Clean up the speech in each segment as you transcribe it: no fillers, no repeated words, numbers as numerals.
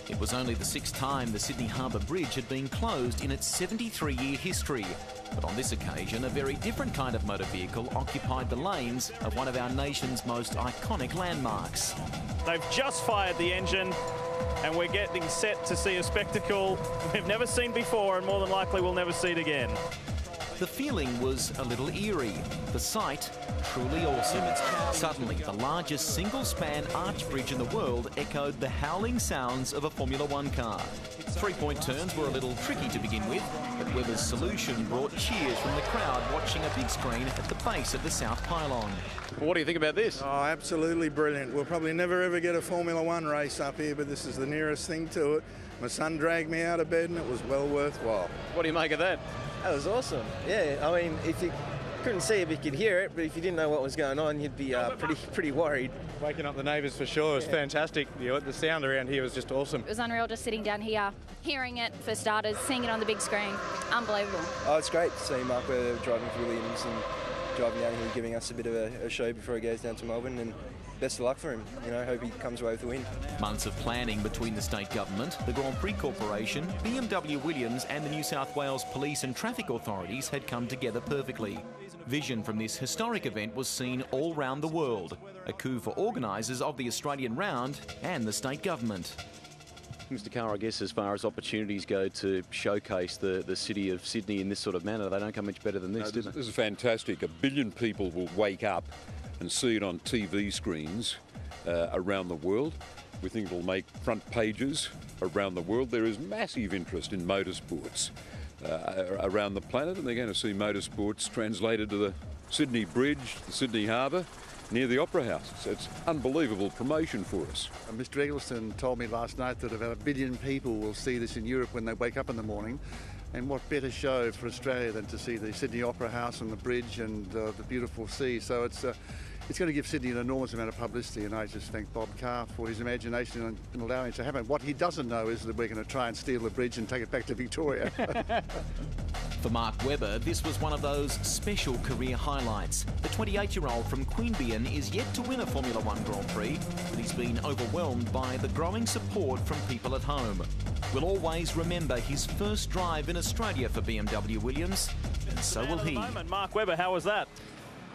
It was only the 6th time the Sydney Harbour Bridge had been closed in its 73-year history. But on this occasion, a very different kind of motor vehicle occupied the lanes of one of our nation's most iconic landmarks. They've just fired the engine and we're getting set to see a spectacle we've never seen before and more than likely we'll never see it again. The feeling was a little eerie. The sight, truly awesome. Suddenly, the largest single-span arch bridge in the world echoed the howling sounds of a Formula One car. Three-point turns were a little tricky to begin with, but Webber's solution brought cheers from the crowd watching a big screen at the base of the South Pylon. What do you think about this? Oh, absolutely brilliant. We'll probably never ever get a Formula One race up here, but this is the nearest thing to it. My son dragged me out of bed and it was well worthwhile. What do you make of that? That was awesome. Yeah, I mean, if you couldn't see it, but you could hear it, but if you didn't know what was going on, you'd be pretty worried. Waking up the neighbours for sure. It was fantastic. The sound around here was just awesome. It was unreal just sitting down here, hearing it for starters, seeing it on the big screen. Unbelievable. Oh, it's great to see Mark Webber driving for Williams and driving down here, giving us a bit of a show before he goes down to Melbourne, and best of luck for him. You know, hope he comes away with the win. Months of planning between the state government, the Grand Prix Corporation, BMW Williams and the New South Wales Police and Traffic Authorities had come together perfectly. Vision from this historic event was seen all round the world, a coup for organisers of the Australian round and the state government. Mr. Carr, I guess as far as opportunities go to showcase the city of Sydney in this sort of manner, they don't come much better than this, do they? This is fantastic. 1 billion people will wake up and see it on TV screens around the world. We think it'll make front pages around the world. There is massive interest in motorsports around the planet, and they're going to see motorsports translated to the Sydney Bridge, the Sydney Harbour, near the Opera House. So it's unbelievable promotion for us. Mr. Eggleston told me last night that about 1 billion people will see this in Europe when they wake up in the morning. And what better show for Australia than to see the Sydney Opera House and the bridge and the beautiful sea. So it's going to give Sydney an enormous amount of publicity, and I just thank Bob Carr for his imagination in allowing it to happen. What he doesn't know is that we're going to try and steal the bridge and take it back to Victoria. For Mark Webber, this was one of those special career highlights. The 28-year-old from Queanbeyan is yet to win a Formula One Grand Prix, but he's been overwhelmed by the growing support from people at home. We'll always remember his first drive in Australia for BMW Williams, and so will he. Mark Webber, how was that?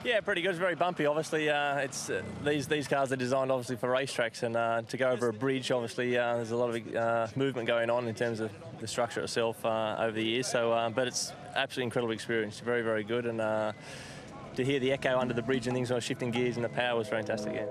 Yeah, pretty good. It's very bumpy, obviously. It's these cars are designed, obviously, for racetracks, and to go over a bridge, obviously, there's a lot of movement going on in terms of the structure itself over the years. So, but it's absolutely incredible experience. Very, very good, and to hear the echo under the bridge and things like shifting gears and the power was fantastic. Yeah.